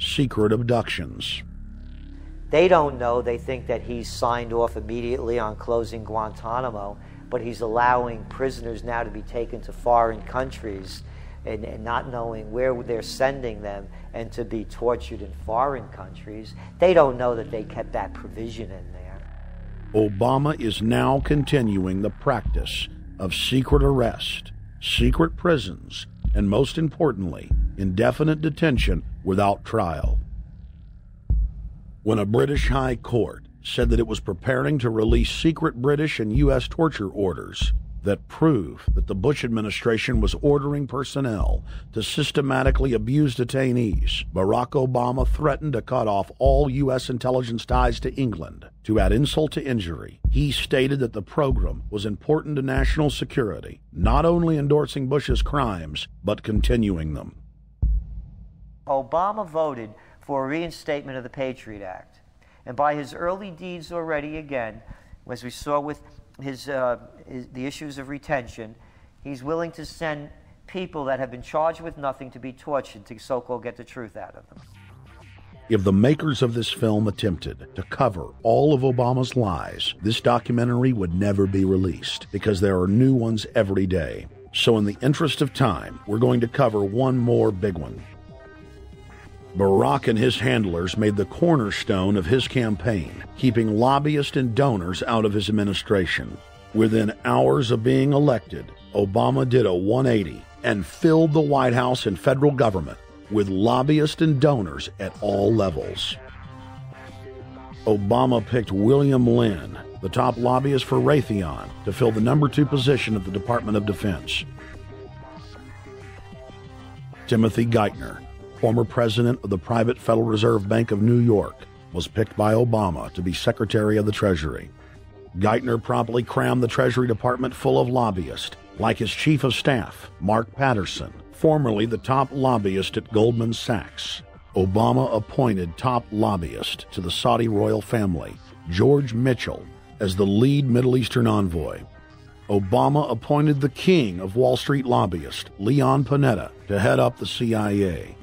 secret abductions. They don't know. They think that he's signed off immediately on closing Guantanamo, but he's allowing prisoners now to be taken to foreign countries and not knowing where they're sending them and to be tortured in foreign countries. They don't know that they kept that provision in there. Obama is now continuing the practice of secret arrest, secret prisons, and most importantly, indefinite detention without trial. When a British High Court said that it was preparing to release secret British and U.S. torture orders that prove that the Bush administration was ordering personnel to systematically abuse detainees, Barack Obama threatened to cut off all U.S. intelligence ties to England. To add insult to injury, he stated that the program was important to national security, not only endorsing Bush's crimes, but continuing them. Obama voted for a reinstatement of the Patriot Act. And by his early deeds already, again, as we saw with the issues of retention, he's willing to send people that have been charged with nothing to be tortured to so-called get the truth out of them. If the makers of this film attempted to cover all of Obama's lies, this documentary would never be released because there are new ones every day. So in the interest of time, we're going to cover one more big one. Barack and his handlers made the cornerstone of his campaign, keeping lobbyists and donors out of his administration. Within hours of being elected, Obama did a 180 and filled the White House and federal government with lobbyists and donors at all levels. Obama picked William Lynn, the top lobbyist for Raytheon, to fill the number 2 position at the Department of Defense. Timothy Geithner, former president of the private Federal Reserve Bank of New York, was picked by Obama to be Secretary of the Treasury. Geithner promptly crammed the Treasury Department full of lobbyists, like his chief of staff, Mark Patterson, formerly the top lobbyist at Goldman Sachs. Obama appointed top lobbyist to the Saudi royal family, George Mitchell, as the lead Middle Eastern envoy. Obama appointed the king of Wall Street lobbyists, Leon Panetta, to head up the CIA.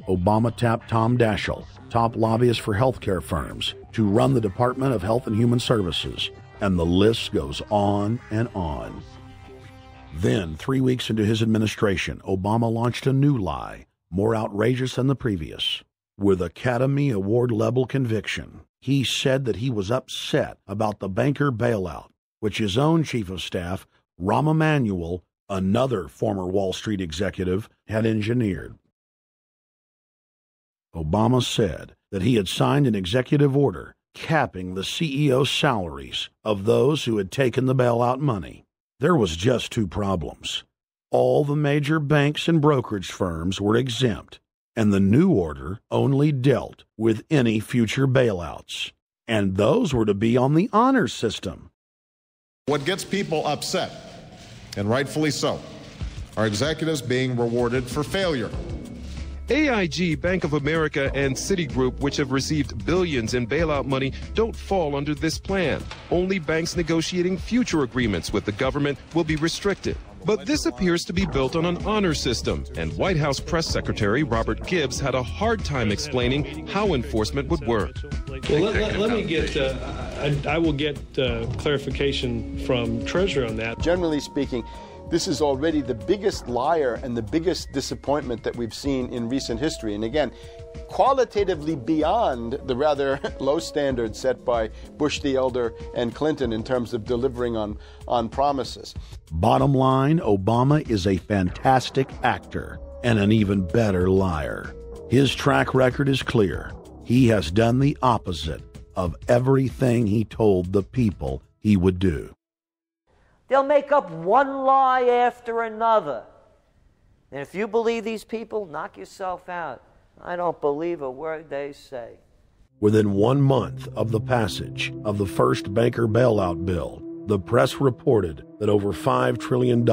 Obama tapped Tom Daschle, top lobbyist for healthcare firms, to run the Department of Health and Human Services, and the list goes on and on. Then, 3 weeks into his administration, Obama launched a new lie, more outrageous than the previous. With Academy Award-level conviction, he said that he was upset about the banker bailout, which his own chief of staff, Rahm Emanuel, another former Wall Street executive, had engineered. Obama said that he had signed an executive order capping the CEO's salaries of those who had taken the bailout money. There was just 2 problems. All the major banks and brokerage firms were exempt, and the new order only dealt with any future bailouts. And those were to be on the honor system. What gets people upset, and rightfully so, are executives being rewarded for failure. AIG, Bank of America, and Citigroup, which have received billions in bailout money, don't fall under this plan. Only banks negotiating future agreements with the government will be restricted. But this appears to be built on an honor system, and White House Press Secretary Robert Gibbs had a hard time explaining how enforcement would work. Well, let me get, I will get clarification from Treasury on that. Generally speaking, this is already the biggest liar and the biggest disappointment that we've seen in recent history. And again, qualitatively beyond the rather low standards set by Bush the Elder and Clinton in terms of delivering on promises. Bottom line, Obama is a fantastic actor and an even better liar. His track record is clear. He has done the opposite of everything he told the people he would do. They'll make up one lie after another. And if you believe these people, knock yourself out. I don't believe a word they say. Within 1 month of the passage of the first banker bailout bill, the press reported that over $5 trillion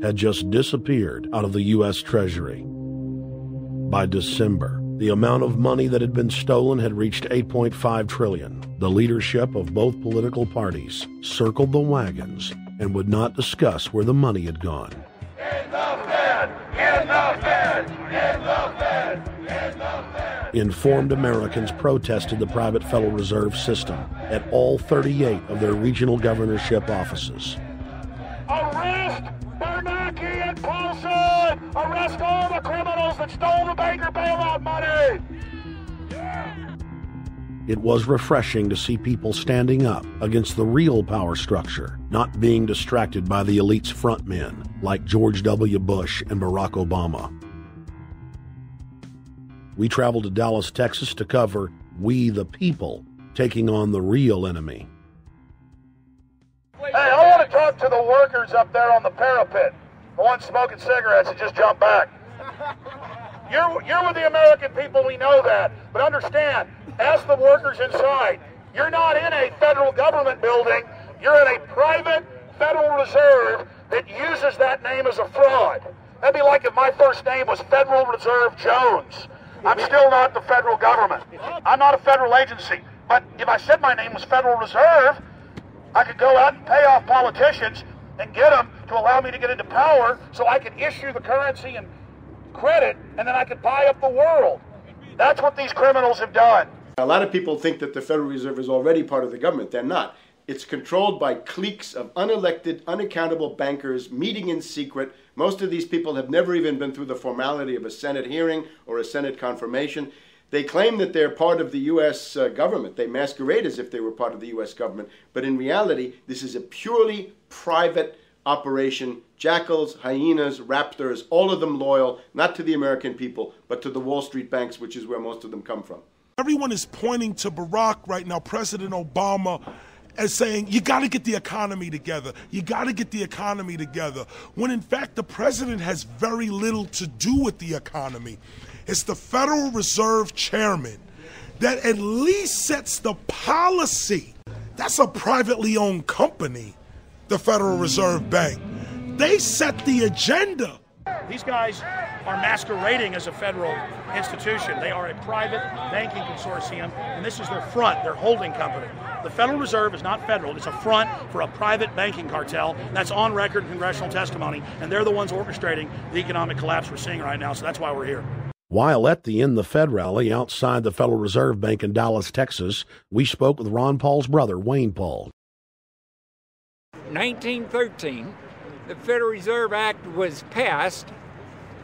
had just disappeared out of the U.S. Treasury. By December, the amount of money that had been stolen had reached $8.5 trillion. The leadership of both political parties circled the wagons and would not discuss where the money had gone. In the Fed! In the Fed! In the Fed! Informed Americans protested the private Federal Reserve System at all 38 of their regional governorship offices. Arrest Bernanke and Paulson! Arrest all the criminals that stole the banker bailout money! It was refreshing to see people standing up against the real power structure, not being distracted by the elite's frontmen like George W. Bush and Barack Obama. We traveled to Dallas, Texas to cover We the People taking on the real enemy. Hey, I want to talk to the workers up there on the parapet, the ones smoking cigarettes that just jumped back. You're with the American people, we know that, but understand, ask the workers inside. You're not in a federal government building, you're in a private Federal Reserve that uses that name as a fraud. That'd be like if my first name was Federal Reserve Jones. I'm still not the federal government. I'm not a federal agency. But if I said my name was Federal Reserve, I could go out and pay off politicians and get them to allow me to get into power so I could issue the currency and credit, and then I could buy up the world. That's what these criminals have done. A lot of people think that the Federal Reserve is already part of the government. They're not. It's controlled by cliques of unelected, unaccountable bankers meeting in secret. Most of these people have never even been through the formality of a Senate hearing or a Senate confirmation. They claim that they're part of the U.S. government. They masquerade as if they were part of the U.S. government. But in reality, this is a purely private operation. Jackals, hyenas, raptors, all of them loyal, not to the American people, but to the Wall Street banks, which is where most of them come from. Everyone is pointing to Barack right now, President Obama, as saying, you got to get the economy together. You got to get the economy together. When in fact, the president has very little to do with the economy. It's the Federal Reserve chairman that at least sets the policy. That's a privately owned company, the Federal Reserve Bank. They set the agenda. These guys are masquerading as a federal institution. They are a private banking consortium, and this is their front, their holding company. The Federal Reserve is not federal. It's a front for a private banking cartel. That's on record in congressional testimony, and they're the ones orchestrating the economic collapse we're seeing right now, so that's why we're here. While at the In the Fed rally outside the Federal Reserve Bank in Dallas, Texas, we spoke with Ron Paul's brother, Wayne Paul. 1913, the Federal Reserve Act was passed,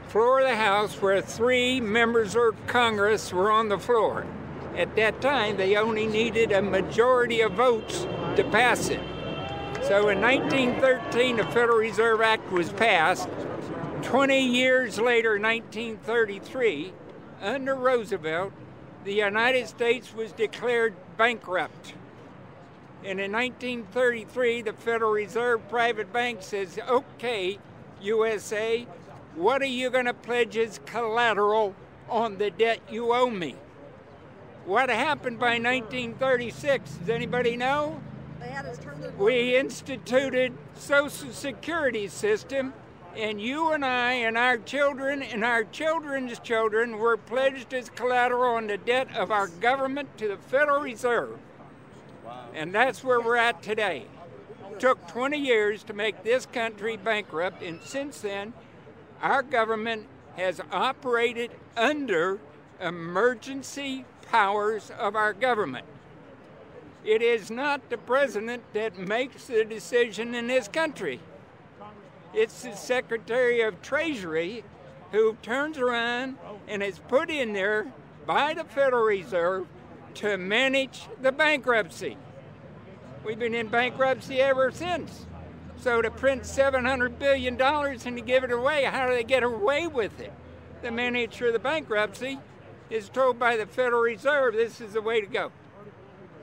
floor of the House, where 3 members of Congress were on the floor. At that time, they only needed a majority of votes to pass it. So in 1913, the Federal Reserve Act was passed. 20 years later, 1933, under Roosevelt, the United States was declared bankrupt. And in 1933, the Federal Reserve Private Bank says, okay, USA, what are you going to pledge as collateral on the debt you owe me? What happened by 1936? Does anybody know? We instituted Social Security system, and you and I and our children and our children's children were pledged as collateral on the debt of our government to the Federal Reserve. And that's where we're at today. It took 20 years to make this country bankrupt, and since then, our government has operated under emergency powers of our government. It is not the president that makes the decision in this country. It's the Secretary of Treasury who turns around and is put in there by the Federal Reserve to manage the bankruptcy. We've been in bankruptcy ever since. So to print $700 billion and to give it away, how do they get away with it? The manager of the bankruptcy is told by the Federal Reserve this is the way to go.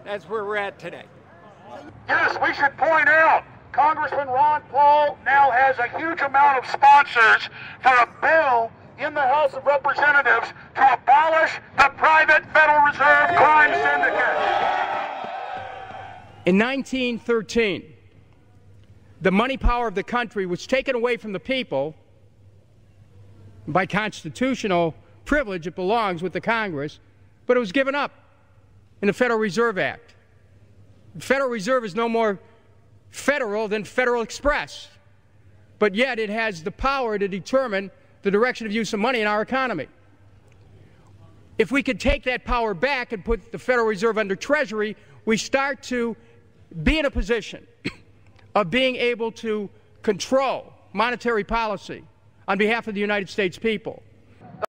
That's where we're at today. Yes, we should point out, Congressman Ron Paul now has a huge amount of sponsors for a bill in the House of Representatives to abolish the private Federal Reserve crime syndicate. In 1913, the money power of the country was taken away from the people. By constitutional privilege, it belongs with the Congress, but it was given up in the Federal Reserve Act. The Federal Reserve is no more federal than Federal Express, but yet it has the power to determine the direction of use of money in our economy. If we could take that power back and put the Federal Reserve under Treasury, we start to be in a position of being able to control monetary policy on behalf of the United States people.